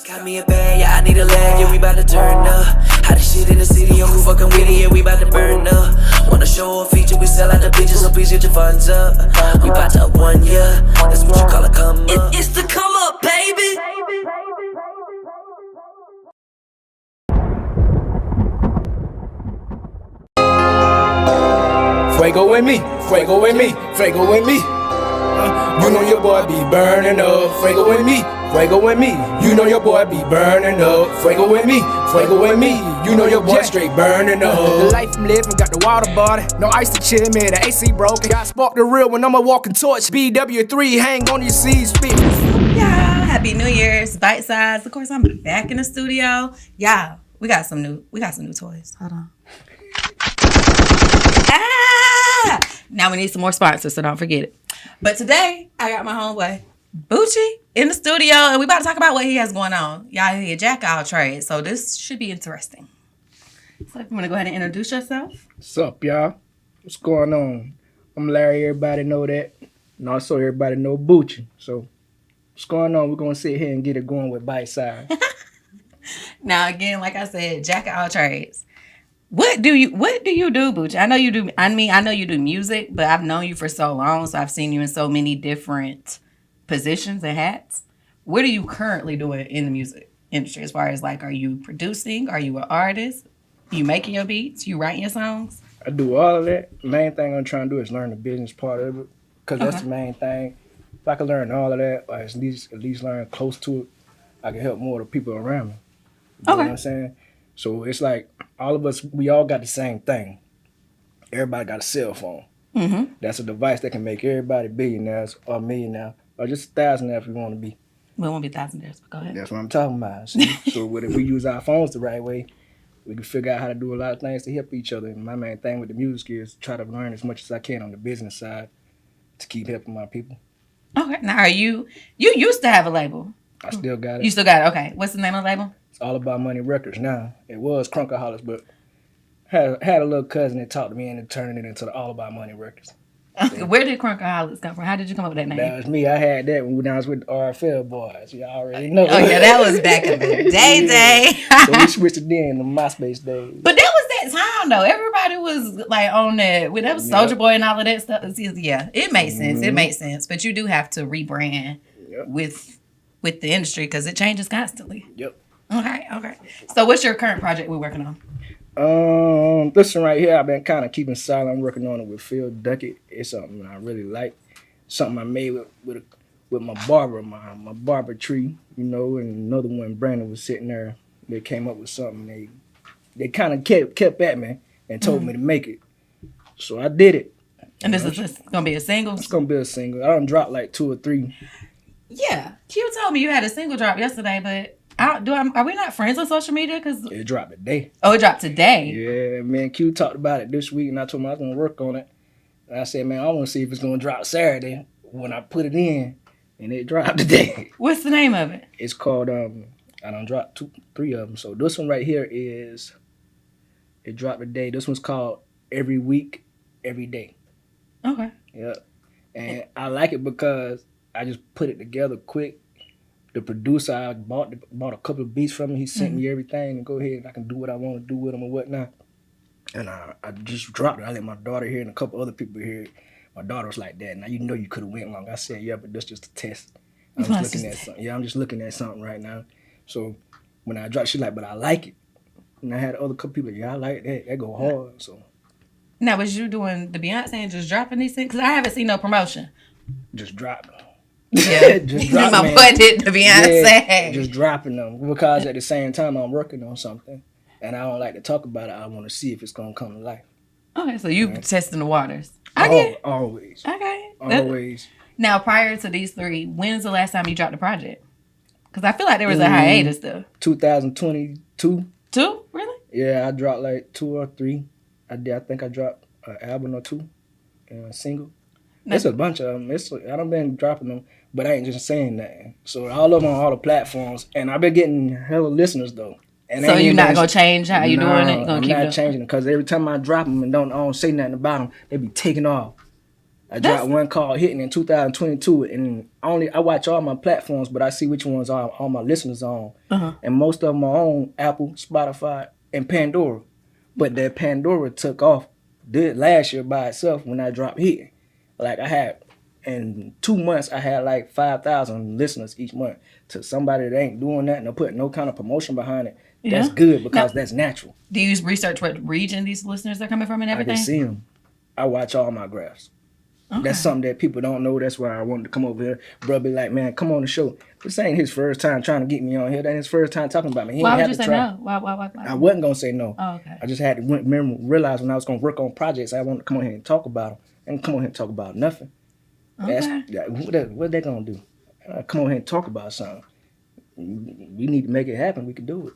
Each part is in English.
Got me a bag, yeah, I need a leg, yeah, we bout to turn up. How the shit in the city, yo, who fucking with it, yeah, we bout to burn up. Wanna show a feature, we sell out the bitches, so please get your funds up. We bout to up 1 year, that's what you call a come up. It's the come up, baby. Fuego with me, fuego with me, fuego with me. You know your boy be burning up. Fuego with me, fuego with me. You know your boy be burning up. Fuego with me, fuego with me. You know your boy straight burning up. The life I'm living, got the water bottle, no ice to chill me, the AC broken. Got spark the real when I'm a walking torch. BW3, hang on your C's feet. Yeah, happy New Year's, bite size. Of course, I'm back in the studio. Yeah, we got some new toys. Hold on. Now we need some more sponsors, so don't forget it. But today, I got my homeboy, Boochie, in the studio, and we about to talk about what he has going on. Y'all hear jack all trade, so this should be interesting. So if you want to go ahead and introduce yourself. What's up, y'all? What's going on? I'm Larry, everybody know that. And also everybody know Boochie. So what's going on? We're going to sit here and get it going with Bite Size. Now, again, like I said, jack of all trades. What do you do, Boochie? I know you do music, but I've known you for so long, so I've seen you in so many different positions and hats. What are you currently doing in the music industry? As far as like, are you producing? Are you an artist? Are you making your beats? You writing your songs? I do all of that. The main thing I'm trying to do is learn the business part of it, because that's the main thing. If I can learn all of that, or at least learn close to it, I can help more of the people around me. You know what I'm saying? So it's like all of us, we all got the same thing. Everybody got a cell phone. Mm-hmm. That's a device that can make everybody billionaires or millionaires, or just thousandaires if you want to be. We won't be thousandaires, but go ahead. That's what I'm talking about. See? So if we use our phones the right way, we can figure out how to do a lot of things to help each other. And my main thing with the music is try to learn as much as I can on the business side to keep helping my people. Okay. Now, are you used to have a label? I still got it. You still got it? Okay. What's the name of the label? It's All About Money Records now. It was Kruckaholic, but had a little cousin that talked to me into turning it into the All About Money Records. So, where did Kruckaholic come from? How did you come up with that name? That was me. I had that when I was with the R.F.L boys. You already know. Oh, yeah, that was back in the day. So we switched it then in the MySpace days. But that was that time, though. Everybody was like on that. That was Soulja Boy and all of that stuff. Yeah, it makes sense. It makes sense. But you do have to rebrand with the industry because it changes constantly. Yep. Okay. So what's your current project we're working on? This one right here, I've been kind of keeping silent. I'm working on it with Phil Duckett. It's something I really like. Something I made with my barber, my barber tree, you know, and another one, Brandon, was sitting there. They came up with something. They kind of kept at me and told me to make it. So I did it. And this is going to be a single? It's going to be a single. I done dropped like 2 or 3. Yeah. Q told me you had a single drop yesterday, but are we not friends on social media? Cause it dropped today. Oh, it dropped today? Yeah, me and Q talked about it this week, and I told him I was going to work on it. And I said, man, I want to see if it's going to drop Saturday when I put it in, and it dropped today. What's the name of it? It's called, I done dropped 3 of them. So this one right here it dropped today. This one's called Every Week, Every Day. Okay. Yep. And I like it because I just put it together quick. The producer, I bought a couple of beats from him. He sent me everything and go ahead and I can do what I want to do with them or whatnot. And I just dropped it. I let my daughter hear it and a couple other people hear it. My daughter was like, Dad, now you know you could have went long. I said, yeah, but that's just a test. I'm just looking at something. Yeah, I'm just looking at something right now. So when I dropped, she's like, but I like it. And I had other couple people, I like that. That go hard. So now, was you doing the Beyonce and just dropping these things? Because I haven't seen no promotion. Just dropping. Yeah, just my boy did the Beyonce. Yeah, just dropping them because at the same time I'm working on something and I don't like to talk about it. I want to see if it's gonna come to life. Okay, so you testing the waters. Always. Okay. Always. Now, prior to these 3, when's the last time you dropped a project? Because I feel like there was a hiatus though. 2022. 2? Really? Yeah, I dropped like 2 or 3. I think I dropped an album or 2 and a single. It's a bunch of them. I done been dropping them, but I ain't just saying that. So all of them on all the platforms, and I've been getting hella listeners though. And so you're not gonna change how you doing it? I'm not changing it because every time I drop them and I don't say nothing about them, they be taking off. I dropped one called Hitting in 2022, and I watch all my platforms, but I see which ones all my listeners on. And most of them are on Apple, Spotify, and Pandora. But that Pandora took off last year by itself when I dropped Hitting. Like I had, in 2 months, I had like 5,000 listeners each month. To somebody that ain't doing that and they're putting no kind of promotion behind it, that's good because that's natural. Do you research what region these listeners are coming from and everything? I can see them. I watch all my graphs. Okay. That's something that people don't know. That's why I wanted to come over here. Bro be like, man, come on the show. This ain't his first time trying to get me on here. That ain't his first time talking about me. Why would you say no? Why? I wasn't going to say no. Oh, okay. I just had to realize when I was going to work on projects, I wanted to come on here and talk about them. And come on here and talk about nothing. Okay. What they going to do? Come on here and talk about something. We need to make it happen. We can do it.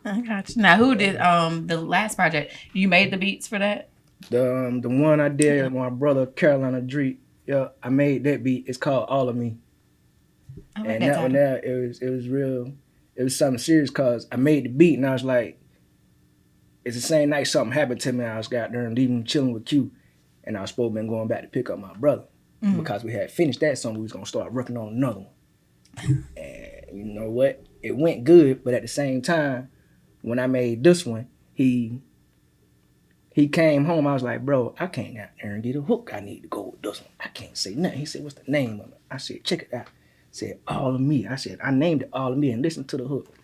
I got you. Now, who did the last project? You made the beats for that? The one I did with my brother Carolina Dreek. Yeah, I made that beat. It's called All of Me. And that one there, it was real. It was something serious because I made the beat and I was like, it's the same night something happened to me. I was got there and leaving chilling with Q, and I was supposed to be going back to pick up my brother because we had finished that song. We was gonna start working on another one. And you know what? It went good, but at the same time, when I made this one, he came home. I was like, bro, I can't out there and get a hook. I need to go with this one. I can't say nothing. He said, what's the name of it? I said, check it out. He said, All of Me. I said, I named it All of Me and listen to the hook.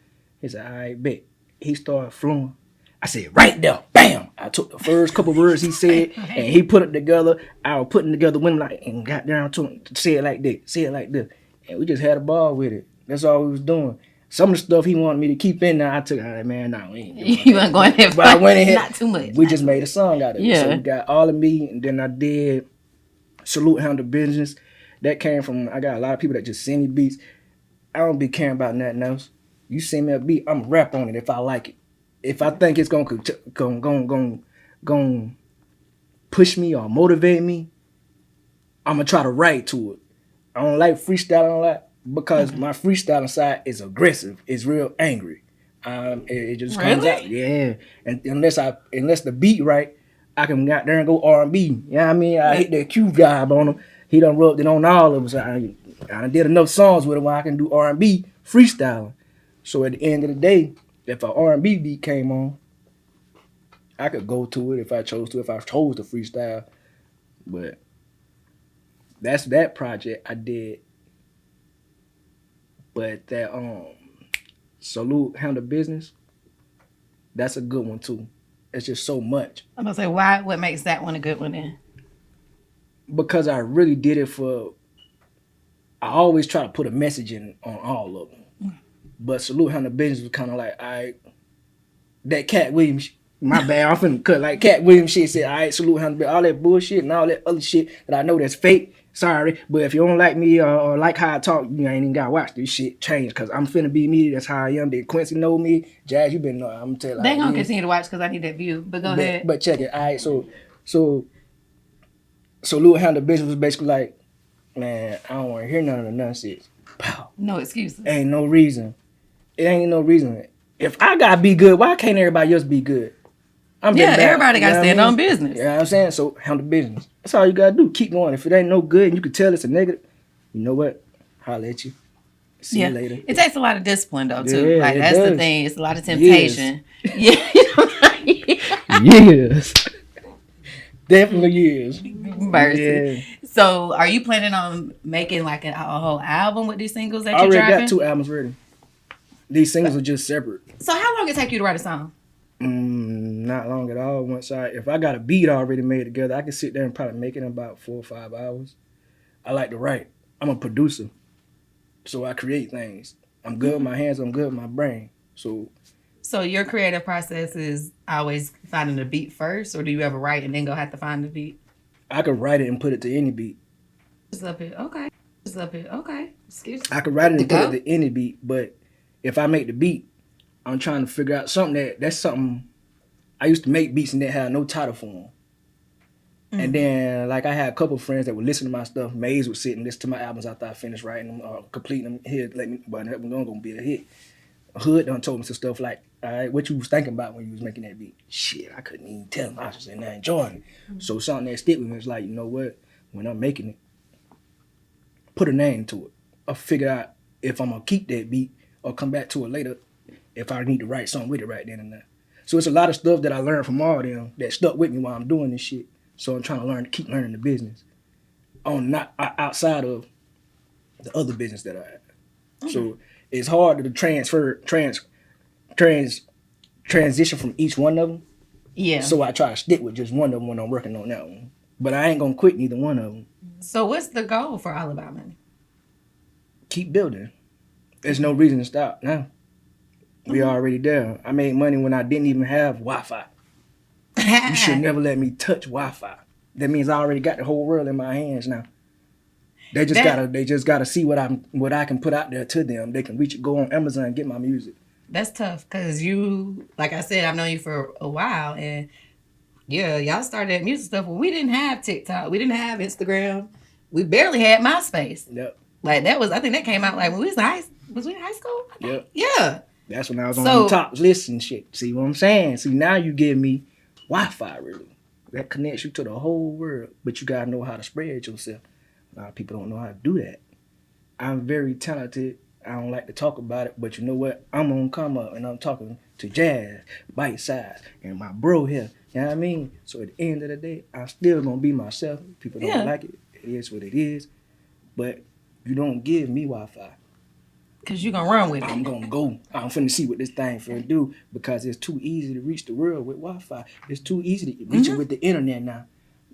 He said, all right, bet. He started flowing. I said, right there, bam. I took the first couple words he said and he put it together. I was putting together when like and got down to him to say it like this, say it like this. And we just had a ball with it. That's all we was doing. Some of the stuff he wanted me to keep in there, I took, all right, man, no, we ain't doing You weren't going there, but I went in here. Not too much. We just made a song out of it. Yeah. So we got All of Me, and then I did Salute Handle Business. That came from, I got a lot of people that just send me beats. I don't be caring about nothing else. You send me a beat, I'm going to rap on it if I like it. If I think it's going to push me or motivate me, I'm going to try to write to it. I don't like freestyling a lot. Because my freestyling side is aggressive, it's real angry. It just comes out, yeah. And unless the beat right, I can get there and go R&B. You know what I mean? I hit that Q vibe on him. He done rubbed it on all of us. I did enough songs with him where I can do R&B freestyling. So at the end of the day, if an R&B beat came on, I could go to it if I chose to. If I chose to freestyle, but that's that project I did. But that Salute Handle Business, that's a good one too. It's just so much. I'm gonna say why? What makes that one a good one then? Because I really did it for. I always try to put a message in on all of them, but Salute Handle Business was kind of like, all right, that Cat Williams. My bad, I'm finna cut like Cat Williams shit. Said, all right, Salute Handle Business, all that bullshit and all that other shit that I know that's fake. Sorry, but if you don't like me or like how I talk, you ain't even gotta watch this shit change. Cause I'm finna be me. That's how I am. Did Quincy know me? Jazz, you been know. I'm telling you. They gonna continue to watch because I need that view. But go ahead. But check it. All right, so Salute Handle Business was basically like, man, I don't want to hear none of the nonsense. Pow. No excuses. Ain't no reason. It ain't no reason. If I gotta be good, why can't everybody else be good? Everybody got to stand on business. You know what I'm saying? So handle business. That's all you got to do. Keep going. If it ain't no good and you can tell it's a negative, you know what? Holler at you. See you later. It takes a lot of discipline though too. Yeah, like that's does. the thing. It's a lot of temptation. Yes. Yeah. Yes. Definitely yes. Mercy. Yeah. So are you planning on making like a whole album with these singles that I you're already dropping? got 2 albums ready. These singles are just separate. So how long it take you to write a song? Not long at all. If I got a beat already made together, I can sit there and probably make it in about 4 or 5 hours. I like to write. I'm a producer, so I create things. I'm good with my hands. I'm good with my brain. So your creative process is always finding the beat first, or do you ever write and then go have to find the beat? I could write it and put it to any beat. Just up here, okay. Just up here, okay. Excuse me. I could write it and put it to any beat, but if I make the beat, I'm trying to figure out something that's something. I used to make beats and didn't have no title for them. And then, like, I had a couple of friends that would listen to my stuff. Maze would sit and listen to my albums after I finished writing them or completing them. Here, let me, but it was gonna be a hit. Hood done told me some stuff like, all right, what you was thinking about when you was making that beat? Shit, I couldn't even tell him. I was just in there enjoying it. So something that stick with me was like, you know what? when I'm making it, put a name to it, or figure out if I'm gonna keep that beat or come back to it later if I need to write something with it right then and there. So it's a lot of stuff that I learned from all them that stuck with me while I'm doing this shit. So I'm trying to keep learning the business not outside of the other business that I have. Mm-hmm. So it's hard to transition from each one of them. Yeah. So I try to stick with just one of them when I'm working on that one. But I ain't gonna quit neither one of them. So what's the goal for All About Money? Keep building. There's no reason to stop now. We already there. I made money when I didn't even have Wi-Fi. You should never let me touch Wi-Fi. That means I already got the whole world in my hands now. They just gotta see what I can put out there to them. They can reach it, go on Amazon and get my music. That's tough because you, like I said, I've known you for a while, and yeah, y'all started that music stuff when we didn't have TikTok, we didn't have Instagram, we barely had MySpace. Yep. Like that was, I think that came out like when we was in high school? Yep. Yeah. That's when I was on the top list and shit. See what I'm saying? See, now you give me Wi-Fi, really. That connects you to the whole world, but you gotta know how to spread yourself. A lot of people don't know how to do that. I'm very talented. I don't like to talk about it, but you know what? I'm on ComeUp and I'm talking to Jazz, Bite Size, and my bro here. You know what I mean? So at the end of the day, I'm still gonna be myself. People don't like it. It is what it is. But you don't give me Wi-Fi. Cause you gonna run with it. I'm gonna go. I'm finna see what this thing finna do because it's too easy to reach the world with Wi-Fi. It's too easy to reach it with the internet now.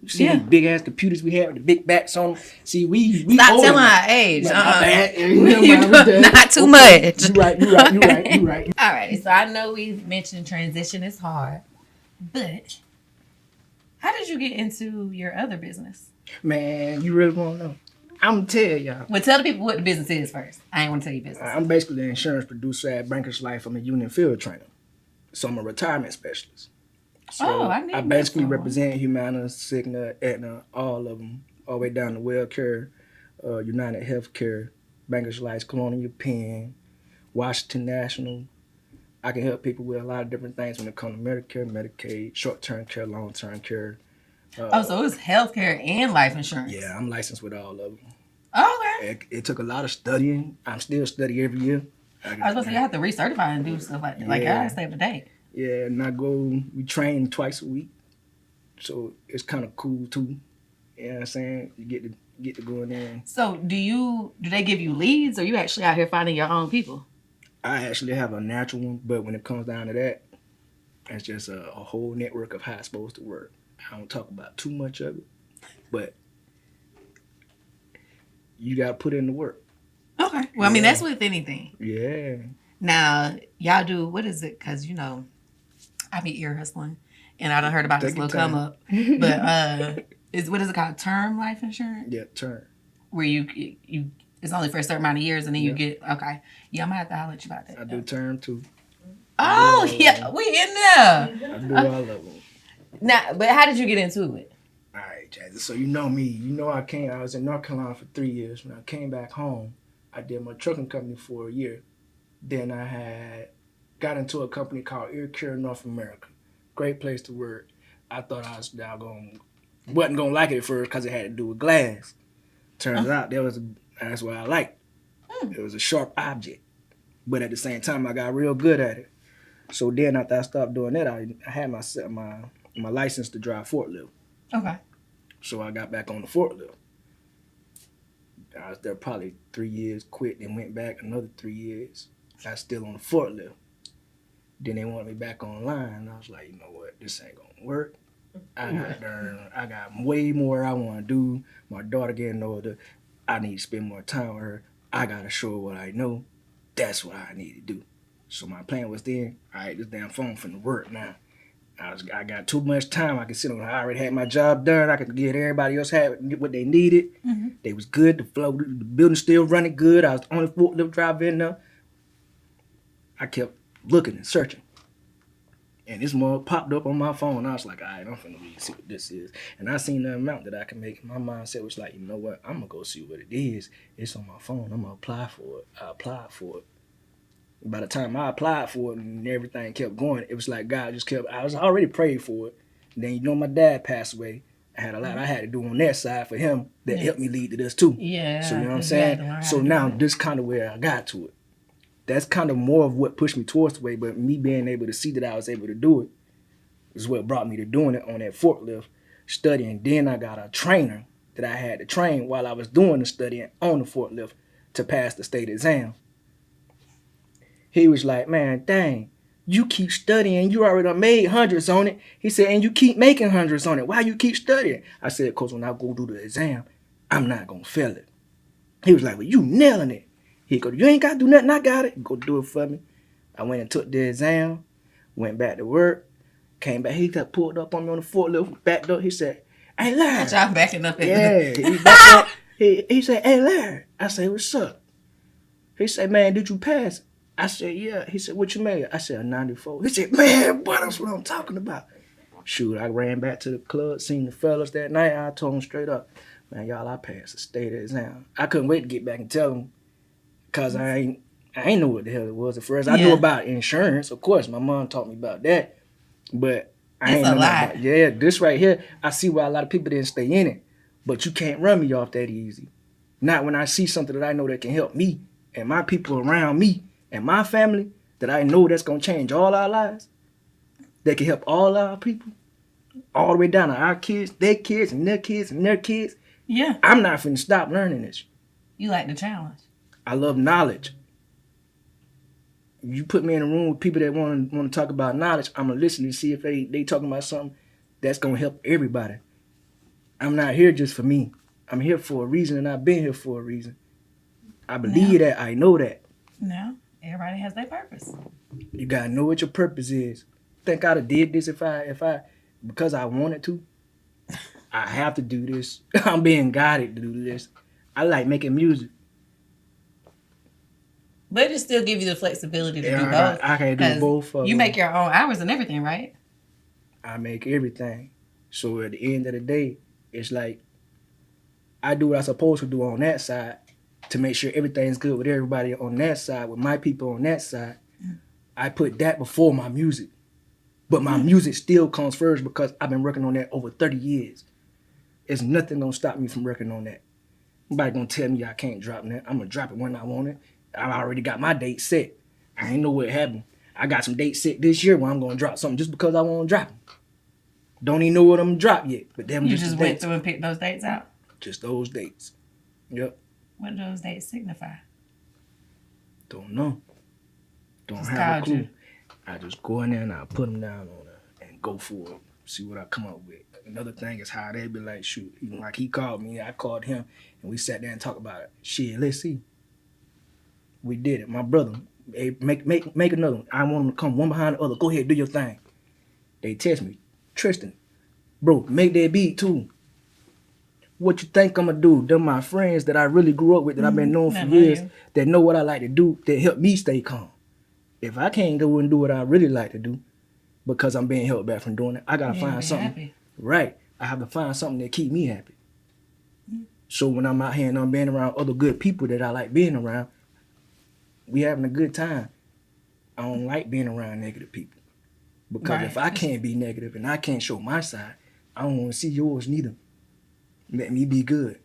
You see these big ass computers we have with the big backs on them. See, we stop telling our age. Bad. Not too much. You right. All right. So I know we've mentioned transition is hard, but how did you get into your other business? Man, you really want to know? I'm going to tell y'all. Well, tell the people what the business is first. I ain't want to tell you business. I'm basically the insurance producer at Bankers Life. I'm a union field trainer. So I'm a retirement specialist. So I basically represent Humana, Cigna, Aetna, all of them, all the way down to WellCare, United Healthcare, Bankers Life, Colonial Penn, Washington National. I can help people with a lot of different things when it comes to Medicare, Medicaid, short-term care, long-term care. So it's healthcare and life insurance. Yeah, I'm licensed with all of them. Okay. It took a lot of studying. I'm still studying every year. I was going to say, you have to recertify and do stuff like that. Yeah. Like, I gotta stay up to date. Yeah, and we train twice a week. So it's kind of cool, too. You know what I'm saying? You get to go in there. So do they give you leads, or you actually out here finding your own people? I actually have a natural one, but when it comes down to that, it's just a whole network of how it's supposed to work. I don't talk about too much of it, but you got to put in the work. Okay. Well, I mean, that's with anything. Yeah. Now, y'all do, what is it? Because, I be ear hustling, and I done heard about this little ComeUp. But what is it called? Term life insurance? Yeah, term. Where you it's only for a certain amount of years, and then you get, okay. Yeah, I'm going to have to holler at you about that. I do term, too. Oh, yeah. We in there. I do all of them. Now, but how did you get into it? All right, Jazzy. So you know me. You know I was in North Carolina for 3 years. When I came back home, I did my trucking company for a year. Then I had got into a company called Ear Care North America. Great place to work. I thought I was wasn't gonna like it at first because it had to do with glass. Turns out that's what I liked. It was a sharp object, but at the same time I got real good at it. So then after I stopped doing that, I had my license to drive forklift. Okay. So I got back on the forklift. I was there probably 3 years, quit, then went back another 3 years. I was still on the forklift. Then they wanted me back online. And I was like, you know what, this ain't gonna work. I got way more I wanna do. My daughter getting older. I need to spend more time with her. I gotta show her what I know. That's what I need to do. So my plan was then, all right, this damn phone finna work now. I got too much time. I could sit on. I already had my job done. I could get everybody else had what they needed. Mm-hmm. They was good. The building still running good. I was the only forklift driver in there. I kept looking and searching. And this mug popped up on my phone. I was like, all right, I'm finna really see what this is. And I seen the amount that I can make. My mindset was like, you know what? I'm gonna go see what it is. It's on my phone. I'm gonna apply for it. I applied for it. By the time I applied for it and everything kept going, it was like God just kept, I was already prayed for it. And then, my dad passed away I had a lot I had to do on that side for him that helped me lead to this too. Yeah. So you know what I'm saying? So now this kind of where I got to it. That's kind of more of what pushed me towards the way, but me being able to see that I was able to do it is what brought me to doing it on that forklift, studying. Then I got a trainer that I had to train while I was doing the studying on the forklift to pass the state exam. He was like, man, dang, you keep studying. You already done made hundreds on it. He said, and you keep making hundreds on it. Why you keep studying? I said, because when I go do the exam, I'm not going to fail it. He was like, well, you nailing it. He go, you ain't got to do nothing. I got it. Go do it for me. I went and took the exam, went back to work, came back. He got pulled up on me on the forklift, backed up. He said, hey, Larry. Y'all backing up. Yeah. He backed up. He said, hey, Larry. I said, what's up? He said, man, did you pass? I said, yeah. He said, what you made? I said, a 94. He said, man, boy, that's what I'm talking about. Shoot, I ran back to the club, seen the fellas that night. I told them straight up, man, y'all, I passed the state exam. I couldn't wait to get back and tell them because I ain't know what the hell it was at first. I knew about insurance. Of course, my mom taught me about that. But I ain't know about this right here. I see why a lot of people didn't stay in it. But you can't run me off that easy. Not when I see something that I know that can help me and my people around me and my family that I know that's going to change all our lives, that can help all our people, all the way down to our kids, their kids, and their kids, and their kids. Yeah. I'm not finna stop learning this. You like the challenge. I love knowledge. You put me in a room with people that want to talk about knowledge, I'm going to listen to see if they talking about something that's going to help everybody. I'm not here just for me. I'm here for a reason, and I've been here for a reason. I believe that. I know that. No. Everybody has their purpose. You gotta know what your purpose is. Think I'd have did this if I because I wanted to. I have to do this. I'm being guided to do this. I like making music. But it still give you the flexibility to do both. I can do both. You make your own hours and everything, right? I make everything. So at the end of the day, it's like I do what I'm supposed to do on that side to make sure everything's good with everybody on that side, with my people on that side. I put that before my music. But my music still comes first because I've been working on that over 30 years. There's nothing gonna stop me from working on that. Nobody gonna tell me I can't drop that. I'm gonna drop it when I want it. I already got my date set. I ain't know what happened. I got some dates set this year where I'm gonna drop something just because I want to drop them. Don't even know what I'm gonna drop yet. But them you just went through and picked those dates out? Just those dates. Yep. What do those dates signify? Don't know. Don't just have a clue. You. I just go in there and I put them down on her and go for it. See what I come up with. Another thing is how they be like, shoot, even like he called me, I called him, and we sat there and talked about it. Shit, let's see. We did it. My brother, hey, make another one. I want them to come one behind the other. Go ahead, do your thing. They text me, Tristan, bro, make that beat too. What you think I'm gonna do? They're my friends that I really grew up with, that I've been knowing for years, that know what I like to do, that help me stay calm. If I can't go and do what I really like to do, because I'm being held back from doing it, I gotta find something. Happy. Right. I have to find something that keep me happy. So when I'm out here and I'm being around other good people that I like being around, we having a good time. I don't like being around negative people. Because if I can't be negative and I can't show my side, I don't want to see yours neither. Let me be good.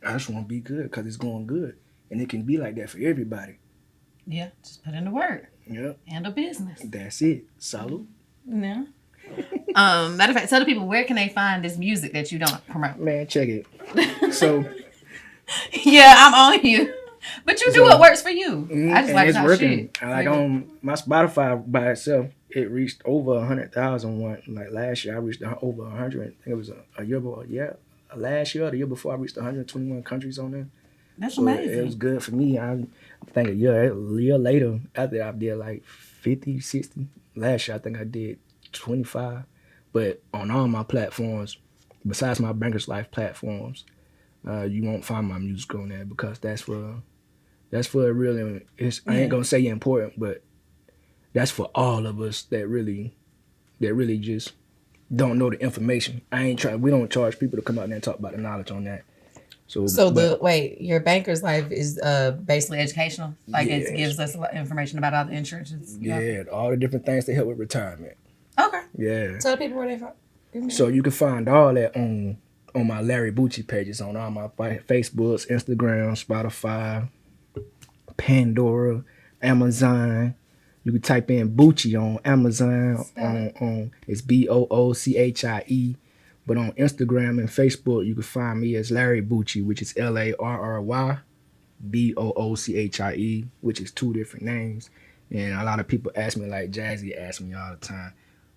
I just want to be good because it's going good. And it can be like that for everybody. Yeah, just put in the work. Yep. Handle business. That's it. Salute. Yeah. Matter of fact, tell the people, where can they find this music that you don't promote? Man, check it. So. Yeah, I'm on you. But you do what works for you. I just like it's that working. shit. Like on my Spotify by itself, it reached over 100,000 one. Like last year, I reached over 100. I think it was a year before. Yeah, last year or the year before, I reached 121 countries on there. That's amazing. It was good for me. I think a year later, after I did like 50, 60. Last year, I think I did 25. But on all my platforms, besides my Bankers Life platforms, you won't find my music on there because that's for really. I ain't gonna say important, but that's for all of us that really just don't know the information. We don't charge people to come out there and talk about the knowledge on that. So your Banker's Life is basically educational? Like it gives us a lot of information about all the insurances? Yeah, all the different things that help with retirement. Okay. Yeah. Tell people where they from. So you can find all that on my Larry Boochie pages on all my Facebooks, Instagram, Spotify, Pandora, Amazon. You can type in Boochie on Amazon. On it's Boochie. But on Instagram and Facebook, you can find me as Larry Boochie, which is LARRY Boochie, which is 2 different names. And a lot of people ask me, like Jazzy asks me all the time,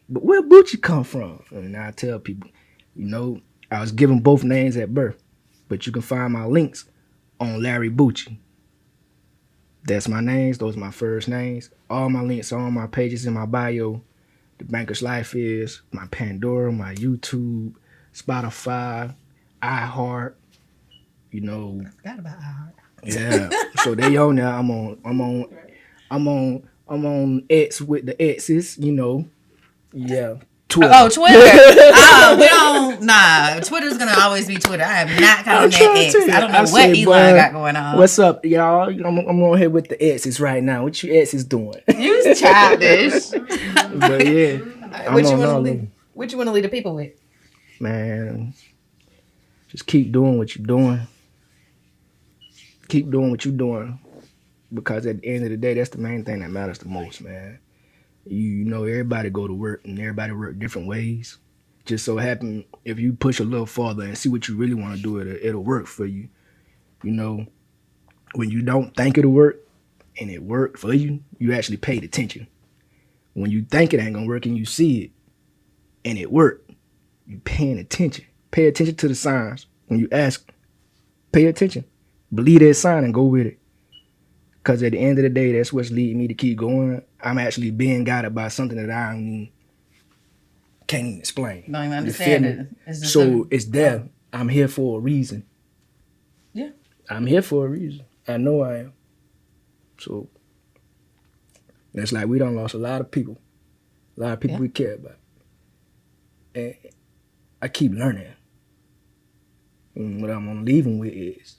but where Boochie come from? And I tell people, I was given both names at birth, but you can find my links on Larry Boochie. That's my names. Those are my first names. All my links are on my pages in my bio. The Banker's Life is my Pandora, my YouTube, Spotify, iHeart. I forgot about iHeart. Yeah. So they on there. I'm on X with the X's. Yeah. Twitter. Oh, Twitter. We don't. Nah, Twitter's gonna always be Twitter. I am not calling that X. I don't know what Elon got going on. What's up, y'all? I'm on here with the X's right now. What you X's doing? You childish. But yeah, What you want to leave the people with? Man, just keep doing what you're doing. Keep doing what you're doing, because at the end of the day, that's the main thing that matters the most, man. Everybody go to work and everybody work different ways. Just so happen, if you push a little farther and see what you really want to do, it'll work for you. When you don't think it'll work and it worked for you, you actually paid attention. When you think it ain't gonna work and you see it and it worked, you paying attention. Pay attention to the signs. When you ask, pay attention. Believe that sign and go with it. Because at the end of the day, that's what's leading me to keep going. I'm actually being guided by something that I can't even explain. Don't even understand it. It's there. I'm here for a reason. Yeah. I'm here for a reason. I know I am. So that's like we done lost a lot of people. A lot of people we care about. And I keep learning. And what I'm gonna leave them with is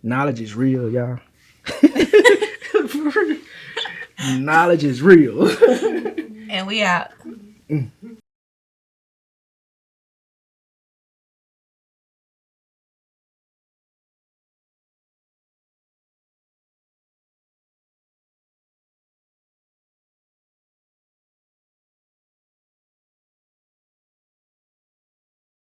knowledge is real, y'all. Knowledge is real. And we out.